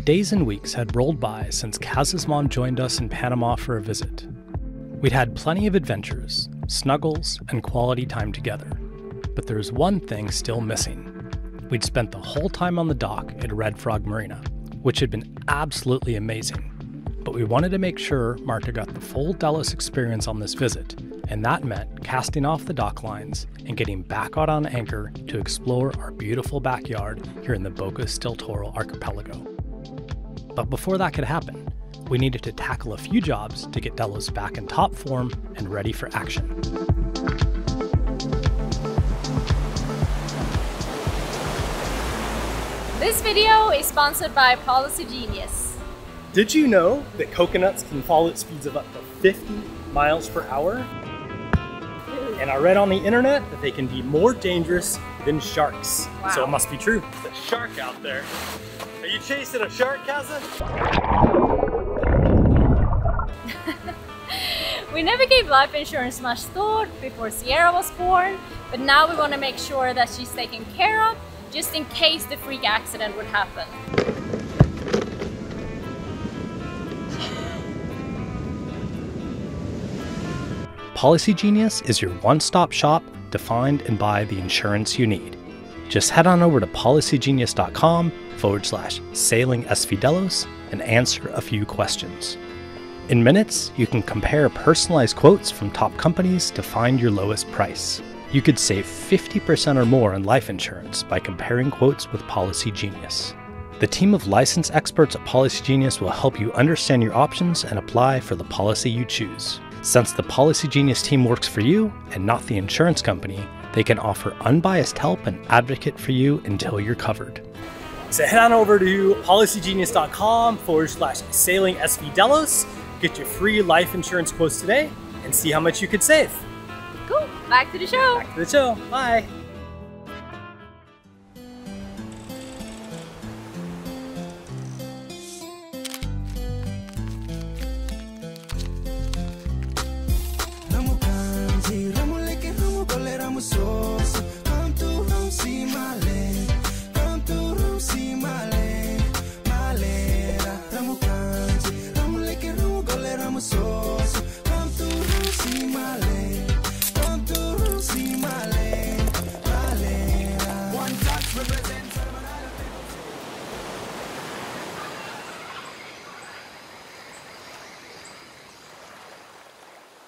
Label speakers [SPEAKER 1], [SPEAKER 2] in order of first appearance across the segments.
[SPEAKER 1] days and weeks had rolled by since Kaz's mom joined us in Panama for a visit. We'd had plenty of adventures, snuggles, and quality time together. But there was one thing still missing. We'd spent the whole time on the dock at Red Frog Marina, which had been absolutely amazing. But we wanted to make sure Marta got the full Delos experience on this visit, and that meant casting off the dock lines and getting back out on anchor to explore our beautiful backyard here in the Bocas del Toro archipelago. But before that could happen, we needed to tackle a few jobs to get Delos back in top form and ready for action.
[SPEAKER 2] This video is sponsored by Policy Genius.
[SPEAKER 3] Did you know that coconuts can fall at speeds of up to 50 miles per hour? And I read on the internet that they can be more dangerous than sharks.
[SPEAKER 2] Wow.
[SPEAKER 3] So it must be true. There's a shark out there. Are you chasing a shark, Kaza?
[SPEAKER 2] We never gave life insurance much thought before Sierra was born, but now we want to make sure that she's taken care of just in case the freak accident would happen.
[SPEAKER 1] Policy Genius is your one-stop shop to find and buy the insurance you need. Just head on over to policygenius.com/sailing SV Delos and answer a few questions. In minutes, you can compare personalized quotes from top companies to find your lowest price. You could save 50% or more on life insurance by comparing quotes with Policy Genius. The team of licensed experts at Policy Genius will help you understand your options and apply for the policy you choose. Since the Policy Genius team works for you and not the insurance company, they can offer unbiased help and advocate for you until you're covered.
[SPEAKER 3] So head on over to policygenius.com/sailing SV Delos, get your free life insurance quotes today, and see how much you could save.
[SPEAKER 2] Cool, back to the show.
[SPEAKER 3] Back to the show, bye.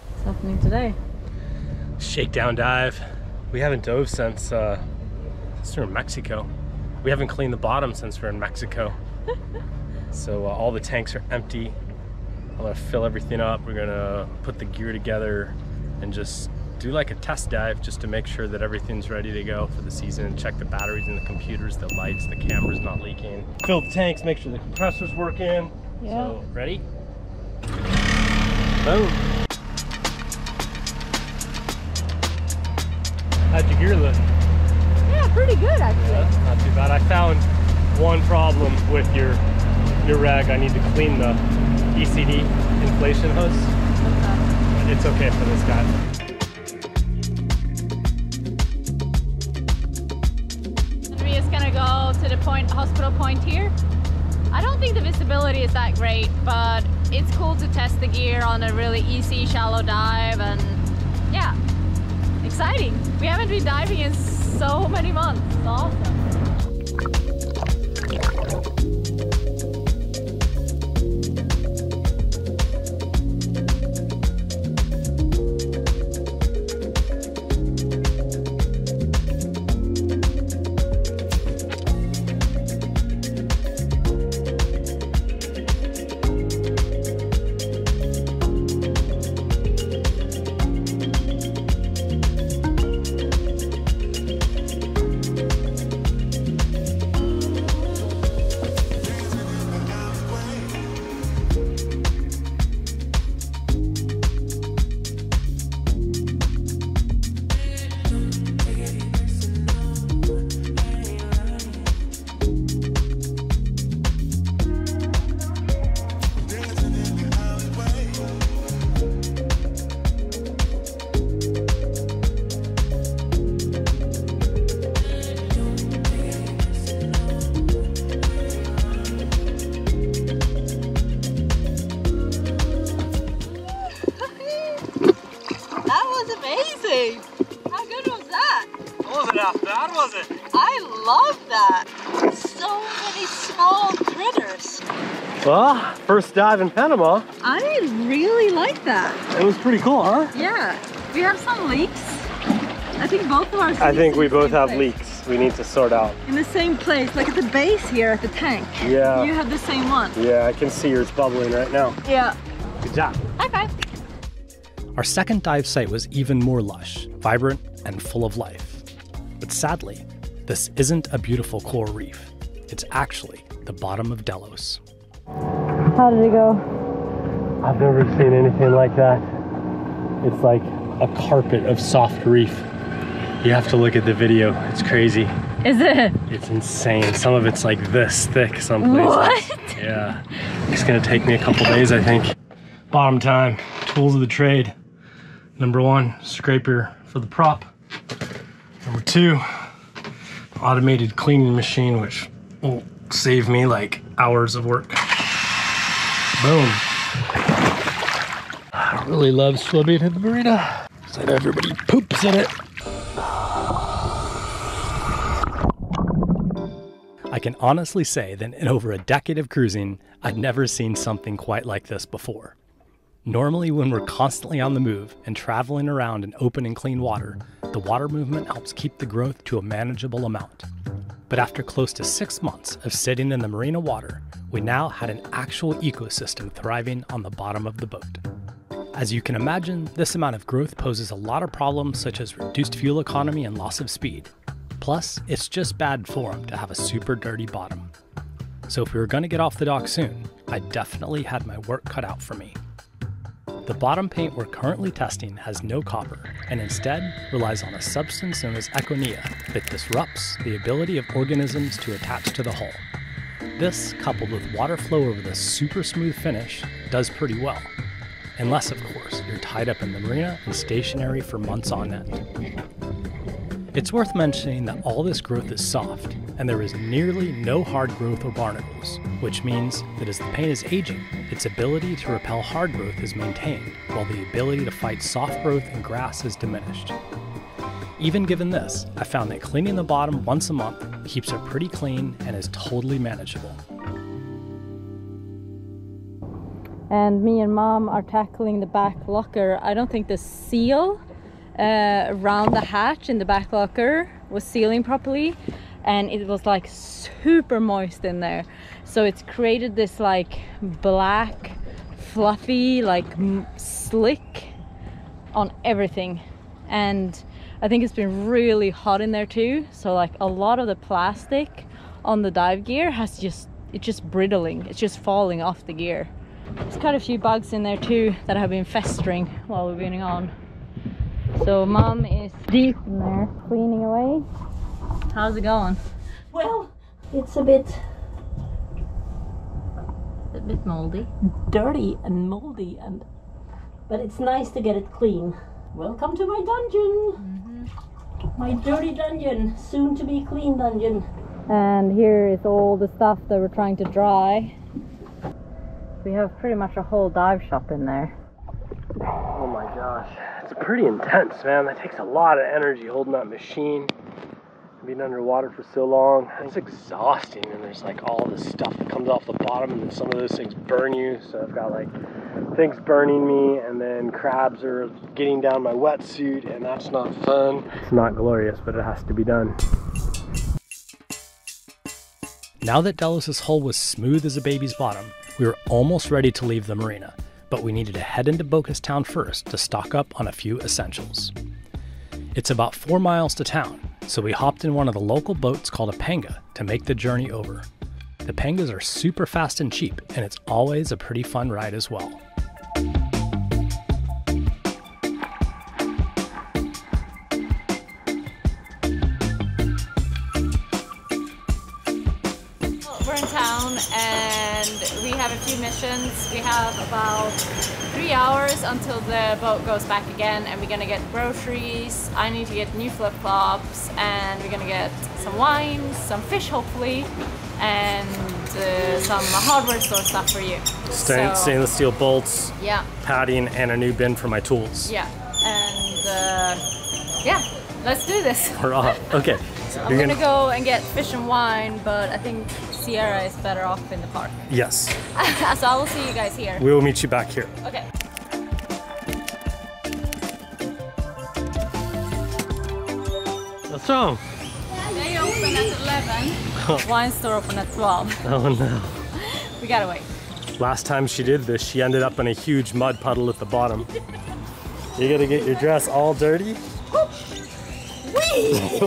[SPEAKER 2] What's happening today?
[SPEAKER 3] Shakedown dive. We haven't dove since we're in Mexico. We haven't cleaned the bottom since we're in Mexico. So all the tanks are empty. I'm gonna fill everything up. We're gonna put the gear together and just do like a test dive just to make sure that everything's ready to go for the season. Check the batteries in the computers, the lights, the camera's not leaking. Fill the tanks, make sure the compressor's working.
[SPEAKER 2] Yeah.
[SPEAKER 3] So, ready? Boom. How'd your gear look?
[SPEAKER 2] Yeah, pretty good actually.
[SPEAKER 3] Yeah, not too bad. I found one problem with your rag. I need to clean the ECD inflation hose. But it's okay for this guy.
[SPEAKER 2] We're just gonna go to the hospital point here. I don't think the visibility is that great, but it's cool to test the gear on a really easy shallow dive, and yeah, exciting. We haven't been diving in so many months. It's awesome.
[SPEAKER 4] amazing! How good was that?
[SPEAKER 3] It wasn't half bad, was it?
[SPEAKER 4] I love that! So many small critters.
[SPEAKER 3] Well, first dive in Panama.
[SPEAKER 4] I really like that.
[SPEAKER 3] It was pretty cool, huh?
[SPEAKER 4] Yeah. We have some leaks. I think both of ours.
[SPEAKER 3] I think we both have leaks we need to sort out.
[SPEAKER 4] In the same place, like at the base here at the tank.
[SPEAKER 3] Yeah.
[SPEAKER 4] You have the same one.
[SPEAKER 3] Yeah, I can see yours bubbling right now.
[SPEAKER 4] Yeah.
[SPEAKER 3] Good job.
[SPEAKER 4] High five.
[SPEAKER 1] Our second dive site was even more lush, vibrant, and full of life. But sadly, this isn't a beautiful coral reef. It's actually the bottom of Delos.
[SPEAKER 4] How did it go?
[SPEAKER 3] I've never seen anything like that. It's like a carpet of soft reef. You have to look at the video. It's crazy.
[SPEAKER 4] Is it?
[SPEAKER 3] It's insane. Some of it's like this thick some places.
[SPEAKER 4] What?
[SPEAKER 3] Yeah. It's gonna take me a couple days, I think. Bottom time. Tools of the trade. Number 1, scraper for the prop. Number 2, automated cleaning machine, which will save me like hours of work. Boom. I really love swimming in the marina. So everybody poops in it.
[SPEAKER 1] I can honestly say that in over a decade of cruising, I've never seen something quite like this before. Normally, when we're constantly on the move and traveling around in open and clean water, the water movement helps keep the growth to a manageable amount. But after close to 6 months of sitting in the marina water, we now had an actual ecosystem thriving on the bottom of the boat. As you can imagine, this amount of growth poses a lot of problems such as reduced fuel economy and loss of speed. Plus, it's just bad form to have a super dirty bottom. So if we were going to get off the dock soon, I definitely had my work cut out for me. The bottom paint we're currently testing has no copper and instead relies on a substance known as econia that disrupts the ability of organisms to attach to the hull. This, coupled with water flow over the super smooth finish, does pretty well. Unless, of course, you're tied up in the marina and stationary for months on end. It's worth mentioning that all this growth is soft, and there is nearly no hard growth or barnacles, which means that as the paint is aging, its ability to repel hard growth is maintained, while the ability to fight soft growth and grass is diminished. Even given this, I found that cleaning the bottom once a month keeps it pretty clean and is totally manageable.
[SPEAKER 4] And me and Mom are tackling the back locker. I don't think the seal around the hatch in the back locker was sealing properly, and it was like super moist in there, so it's created this like black fluffy like slick on everything. And I think it's been really hot in there too, so like a lot of the plastic on the dive gear it's just brittling, it's just falling off the gear. There's quite a few bugs in there too that have been festering while we've been on. So Mom is deep in there cleaning away. How's it going?
[SPEAKER 5] Well, it's a bit
[SPEAKER 4] moldy.
[SPEAKER 5] dirty and moldy, but it's nice to get it clean. Welcome to my dungeon. My dirty dungeon, soon to be clean dungeon.
[SPEAKER 4] And here is all the stuff that we're trying to dry. We have pretty much a whole dive shop in there.
[SPEAKER 3] Oh my gosh. It's pretty intense, man. That takes a lot of energy holding that machine. Being underwater for so long. It's exhausting, and there's like all this stuff that comes off the bottom, and then some of those things burn you. So I've got like things burning me, and then crabs are getting down my wetsuit, and that's not fun. It's not glorious, but it has to be done.
[SPEAKER 1] Now that Delos' hull was smooth as a baby's bottom, we were almost ready to leave the marina, but we needed to head into Bocas Town first to stock up on a few essentials. It's about 4 miles to town, so we hopped in one of the local boats called a panga to make the journey over. The pangas are super fast and cheap, and it's always a pretty fun ride as well.
[SPEAKER 2] We're in town and we have a few missions. We have about 3 hours until the boat goes back again, and we're gonna get groceries. I need to get new flip-flops, and we're gonna get some wine, some fish hopefully, and some hardware store stuff for you.
[SPEAKER 3] Stainless steel bolts,
[SPEAKER 2] yeah,
[SPEAKER 3] padding, and a new bin for my tools.
[SPEAKER 2] yeah, and
[SPEAKER 4] yeah, let's do this.
[SPEAKER 3] We're off. Okay. So
[SPEAKER 4] I'm gonna go and get fish and wine, but I think Sierra is better off in the park.
[SPEAKER 3] Yes.
[SPEAKER 4] So I will see you guys here.
[SPEAKER 3] We will meet you back here.
[SPEAKER 4] Okay.
[SPEAKER 3] What's wrong?
[SPEAKER 4] They open at 11. Wine store open at 12.
[SPEAKER 3] Oh no.
[SPEAKER 4] We gotta wait.
[SPEAKER 3] Last time she did this, she ended up in a huge mud puddle at the bottom. You gotta get your dress all dirty?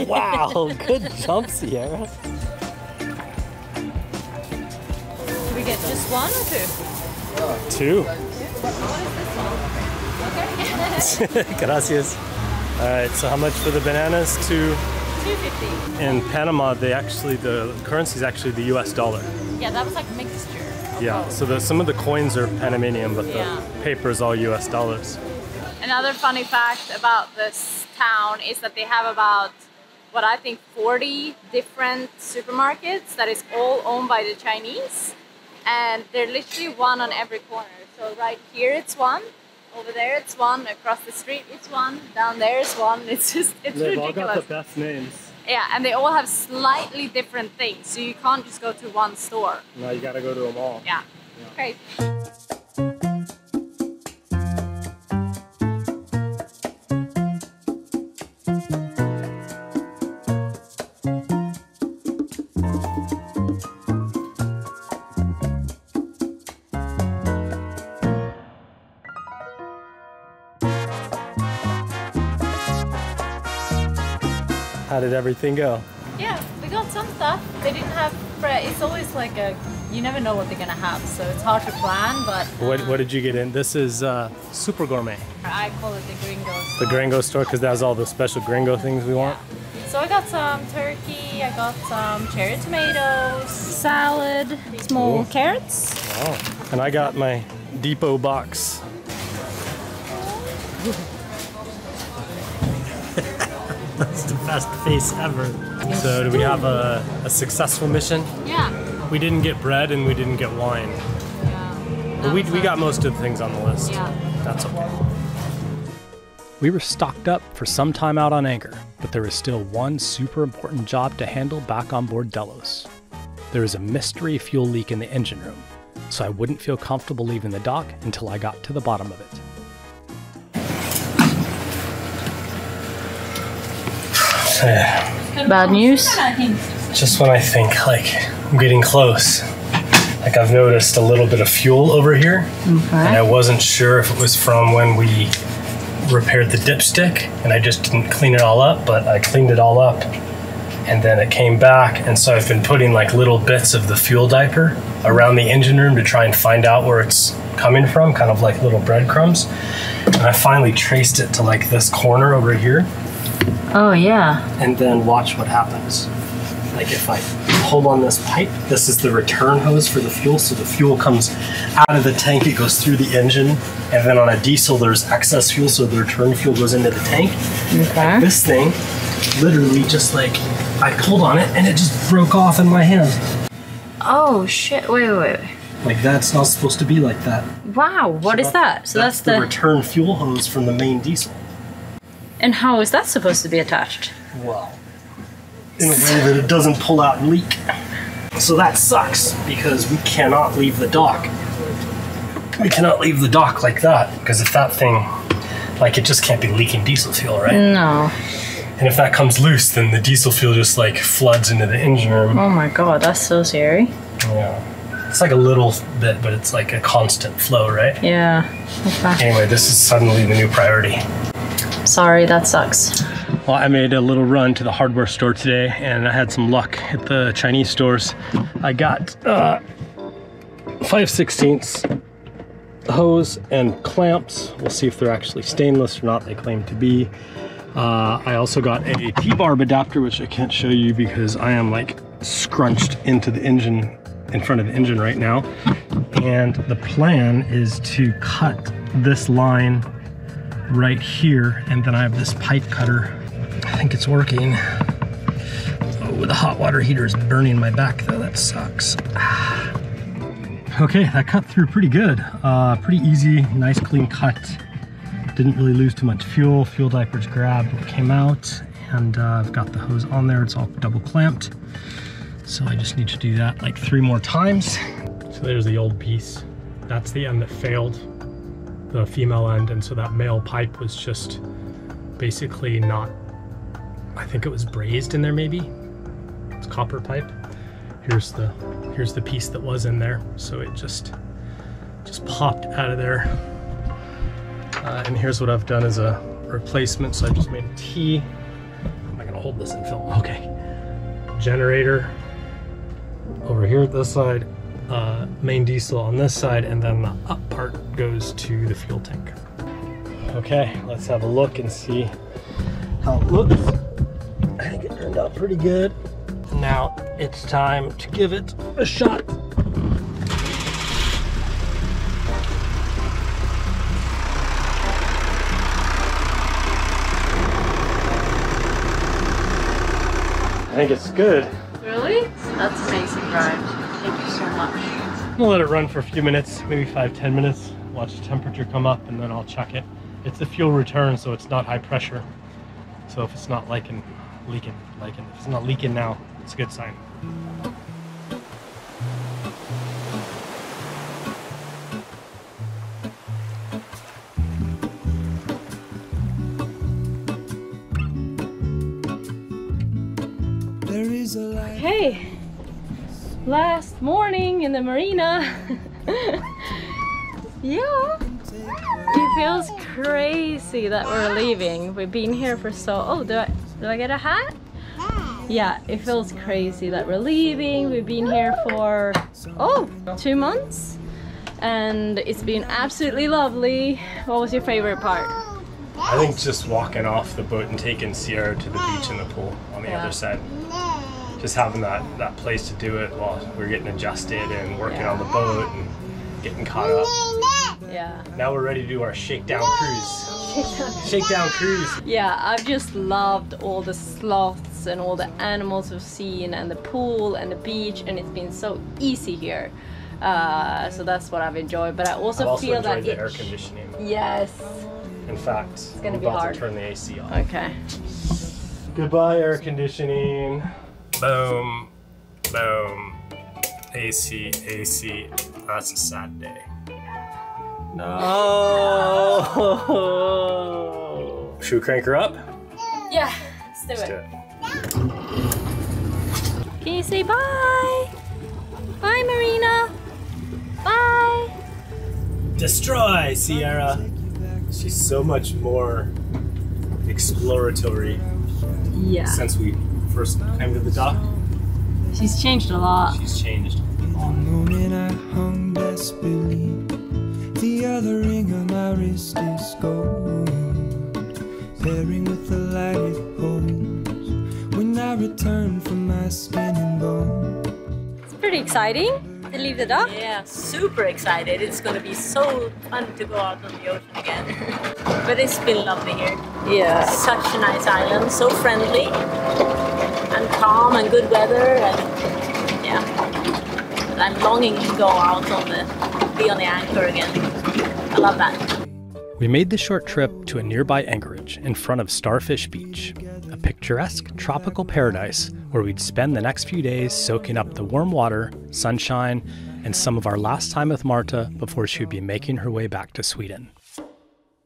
[SPEAKER 3] Wow, good jump, Sierra.
[SPEAKER 4] Do we get just one or two?
[SPEAKER 3] Two.
[SPEAKER 4] What is this one? Okay.
[SPEAKER 3] Gracias. All right, so how much for the bananas?
[SPEAKER 4] $2.50.
[SPEAKER 3] In Panama, the currency is actually the US dollar.
[SPEAKER 4] Yeah, that was like mixture.
[SPEAKER 3] Yeah, so some of the coins are Panamanian, but
[SPEAKER 4] Yeah.
[SPEAKER 3] the paper is all US dollars.
[SPEAKER 2] Another funny fact about this town is that they have about, what I think, 40 different supermarkets that is all owned by the Chinese. And they're literally one on every corner. So right here it's one, over there it's one, across the street it's one, down there it's one. It's
[SPEAKER 3] They've all
[SPEAKER 2] ridiculous.
[SPEAKER 3] got the best names.
[SPEAKER 2] Yeah, and they all have slightly different things. So you can't just go to one store.
[SPEAKER 3] Now you gotta go to them all.
[SPEAKER 2] Yeah, crazy.
[SPEAKER 3] How did everything go?
[SPEAKER 4] Yeah, we got some stuff. They didn't have bread. It's always like you never know what they're gonna have, so it's hard to plan, but
[SPEAKER 3] What did you get in? This is Super Gourmet.
[SPEAKER 4] I call it the gringo
[SPEAKER 3] The
[SPEAKER 4] store.
[SPEAKER 3] Gringo store, because that has all the special gringo things we want.
[SPEAKER 4] So I got some turkey, I got some cherry tomatoes, salad, small
[SPEAKER 3] Cool.
[SPEAKER 4] carrots.
[SPEAKER 3] Oh. And I got my Depot box. That's the best face ever. So do we have a successful mission?
[SPEAKER 4] Yeah.
[SPEAKER 3] We didn't get bread and we didn't get wine.
[SPEAKER 4] Yeah.
[SPEAKER 3] But we got most of the things on the list.
[SPEAKER 4] Yeah.
[SPEAKER 3] That's okay.
[SPEAKER 1] We were stocked up for some time out on anchor, but there was still one super important job to handle back on board Delos. There was a mystery fuel leak in the engine room, so I wouldn't feel comfortable leaving the dock until I got to the bottom of it.
[SPEAKER 4] Bad news?
[SPEAKER 3] Just when I think like I'm getting close, like I've noticed a little bit of fuel over here, and I wasn't sure if it was from when we repaired the dipstick and I just didn't clean it all up, but I cleaned it all up and then it came back, and so I've been putting like little bits of the fuel diaper around the engine room to try and find out where it's coming from, kind of like little breadcrumbs. And I finally traced it to like this corner over here.
[SPEAKER 4] Oh yeah.
[SPEAKER 3] And then watch what happens. Like if I hold on this pipe, this is the return hose for the fuel. So the fuel comes out of the tank, it goes through the engine, and then on a diesel there's excess fuel, so the return fuel goes into the tank.
[SPEAKER 4] Okay.
[SPEAKER 3] This thing, literally just like, I pulled on it and it just broke off in my hand.
[SPEAKER 4] Oh shit, wait.
[SPEAKER 3] Like that's not supposed to be like that.
[SPEAKER 4] Wow, what is that? So that's
[SPEAKER 3] the return fuel hose from the main diesel.
[SPEAKER 4] And how is that supposed to be attached?
[SPEAKER 3] Well, in a way that it doesn't pull out and leak. So that sucks because we cannot leave the dock. We cannot leave the dock like that, because if that thing, like, it just can't be leaking diesel fuel, right?
[SPEAKER 4] No.
[SPEAKER 3] And if that comes loose, then the diesel fuel just like floods into the engine room.
[SPEAKER 4] Oh my god, that's so scary.
[SPEAKER 3] Yeah. It's like a little bit, but it's like a constant flow, right?
[SPEAKER 4] Yeah. Okay.
[SPEAKER 3] Anyway, this is suddenly the new priority.
[SPEAKER 4] Sorry, that sucks.
[SPEAKER 3] Well, I made a little run to the hardware store today and I had some luck at the Chinese stores. I got 5/16 hose and clamps. We'll see if they're actually stainless or not. They claim to be. I also got a T-barb adapter, which I can't show you because I am like scrunched into the engine, in front of the engine right now. And the plan is to cut this line right here, and then I have this pipe cutter. I think it's working. Oh, the hot water heater is burning my back though, that sucks. Okay, that cut through pretty good. Pretty easy, nice clean cut. Didn't really lose too much fuel. Fuel diapers grabbed what came out, and I've got the hose on there. It's all double clamped. So I just need to do that like 3 more times. So there's the old piece. That's the end that failed, the female end, and so that male pipe was just basically not, I think it was brazed in there maybe. It's copper pipe. Here's the piece that was in there. So it just popped out of there. And here's what I've done as a replacement. So I just made a T. Am I gonna hold this in film? Okay. Generator over here at this side, main diesel on this side, and then the up part goes to the fuel tank. Okay, let's have a look and see how it looks. I think it turned out pretty good. Now it's time to give it a shot. I think it's good.
[SPEAKER 4] Really? That's amazing, Brian. Thank you so much.
[SPEAKER 3] I'm gonna let it run for a few minutes, maybe 5-10 minutes. Watch the temperature come up, and then I'll check it. It's a fuel return, so it's not high pressure. So if it's not leaking, if it's not leaking now, it's a good sign.
[SPEAKER 4] Okay, last morning in the marina. Yeah, it feels crazy that we're leaving. We've been here for so, oh, do I get a hat? Yeah, it feels crazy that we're leaving. We've been here for, 2 months, and it's been absolutely lovely. What was your favorite part?
[SPEAKER 3] I think just walking off the boat and taking Sierra to the beach and the pool on the other side. Just having that place to do it while we're getting adjusted and working on the boat and getting caught up.
[SPEAKER 4] Yeah.
[SPEAKER 3] Now we're ready to do our shakedown cruise. Shakedown cruise.
[SPEAKER 4] Yeah, I've just loved all the sloths and all the animals we've seen, and the pool and the beach, and it's been so easy here. So that's what I've enjoyed. But I also feel that
[SPEAKER 3] the air conditioning.
[SPEAKER 4] Yes.
[SPEAKER 3] In fact,
[SPEAKER 4] I'm
[SPEAKER 3] about to turn the AC off.
[SPEAKER 4] Okay.
[SPEAKER 3] Goodbye, air conditioning. Boom, boom. AC, AC. That's a sad day. No. Should we crank her up?
[SPEAKER 4] Yeah, let's do it.
[SPEAKER 3] Let's do it.
[SPEAKER 4] Can you say bye? Bye, Marina. Bye.
[SPEAKER 3] Destroy, Sierra. She's so much more exploratory since we first came to the dock.
[SPEAKER 4] She's changed a lot.
[SPEAKER 3] She's changed.
[SPEAKER 6] Moment I hung desperately, the other ring on my wrist is gold, pairing with the light it holds when I return from my skin and bone.
[SPEAKER 4] It's pretty exciting to leave the dock.
[SPEAKER 5] Yeah, super excited. It's gonna be so fun to go out on the ocean again. But it's been lovely here.
[SPEAKER 4] Yeah.
[SPEAKER 5] Such a nice island, so friendly and calm and good weather, and yeah. I'm longing to go out be on the anchor again. I love that.
[SPEAKER 1] We made the short trip to a nearby anchorage in front of Starfish Beach, a picturesque tropical paradise where we'd spend the next few days soaking up the warm water, sunshine, and some of our last time with Marta before she would be making her way back to Sweden.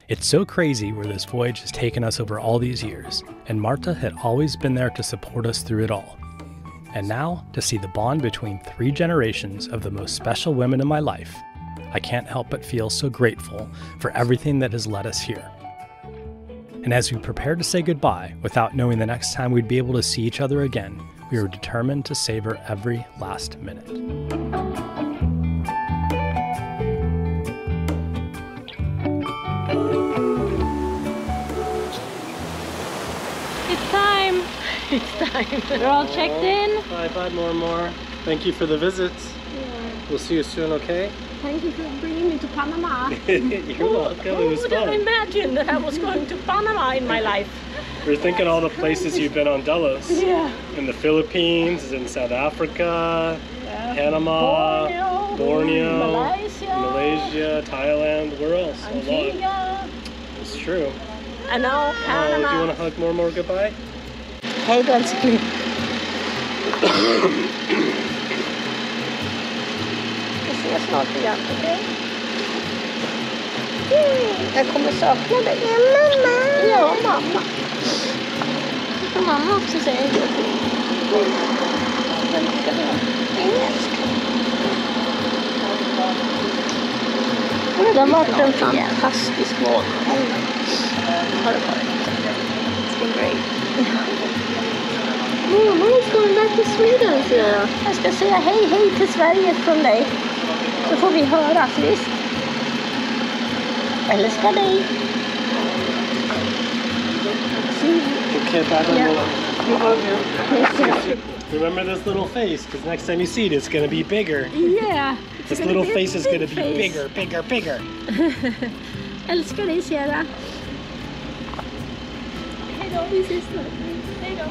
[SPEAKER 1] It's so crazy where this voyage has taken us over all these years, and Marta had always been there to support us through it all. And now, to see the bond between 3 generations of the most special women in my life, I can't help but feel so grateful for everything that has led us here. And as we prepared to say goodbye without knowing the next time we'd be able to see each other again, we were determined to savor every last minute.
[SPEAKER 4] It's time. It's time. We're all checked in.
[SPEAKER 3] Bye more. Thank you for the visits.
[SPEAKER 5] Yeah.
[SPEAKER 3] We'll see you soon, okay?
[SPEAKER 5] Thank you for bringing me to Panama.
[SPEAKER 3] You're welcome. It was
[SPEAKER 5] Who would have
[SPEAKER 3] fun.
[SPEAKER 5] imagined that I was going to Panama in my life?
[SPEAKER 3] We're thinking all the places you've been on Delos.
[SPEAKER 5] Yeah.
[SPEAKER 3] In the Philippines, in South Africa, Panama, Borneo,
[SPEAKER 5] Malaysia,
[SPEAKER 3] Thailand. Where else? A lot.
[SPEAKER 5] Antigua.
[SPEAKER 3] It's true.
[SPEAKER 5] I know,
[SPEAKER 3] Do you
[SPEAKER 5] Panama.
[SPEAKER 3] want to hug more goodbye?
[SPEAKER 5] Hej då älskling. Vi ses snart igen, okej? Jag kommer sakna dig. Ja, mamma. Ja, mamma. Och mamma också säger hej då. Jag älskar dig. Det har varit en fantastisk månad. Har det varit. It's been great. Mamma is going back to Sweden, säger jag. Jag ska säga hej till Sverige från dig. Så får vi höra, visst? Älskar dig.
[SPEAKER 3] Okay, back on
[SPEAKER 5] Yeah.
[SPEAKER 3] Remember this little face, because next time you see it, it's going to be bigger.
[SPEAKER 5] Yeah.
[SPEAKER 3] This little face is going to be bigger.
[SPEAKER 5] Älskar dig, Sierra. Hej då, vi ses snart. Hej då.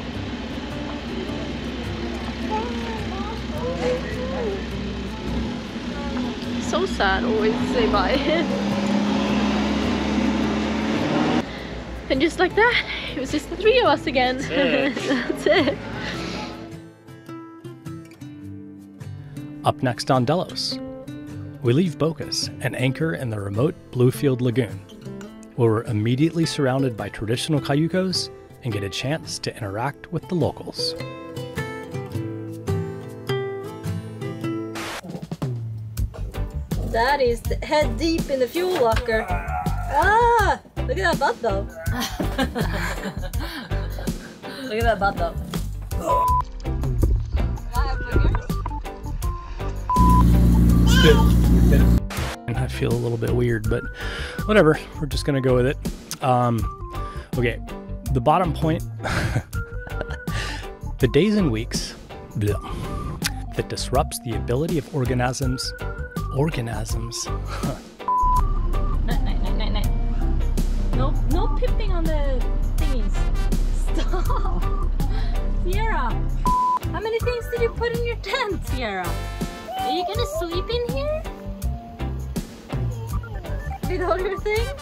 [SPEAKER 5] So sad always to say bye. And just like that, it was just the three of us again. That's it.
[SPEAKER 1] Up next on Delos, we leave Bocas and anchor in the remote Bluefield Lagoon, where we're immediately surrounded by traditional cayucos and get a chance to interact with the locals.
[SPEAKER 4] That is head deep in the fuel locker. Ah! Look at that butt though. Look at that butt though.
[SPEAKER 1] And I feel a little bit weird, but whatever. We're just gonna go with it. Okay, the bottom point. The days and weeks that disrupts the ability of organisms.
[SPEAKER 4] No pipping on the thingies. Stop. Sierra, how many things did you put in your tent, Sierra? Are you gonna sleep in here? With all your things?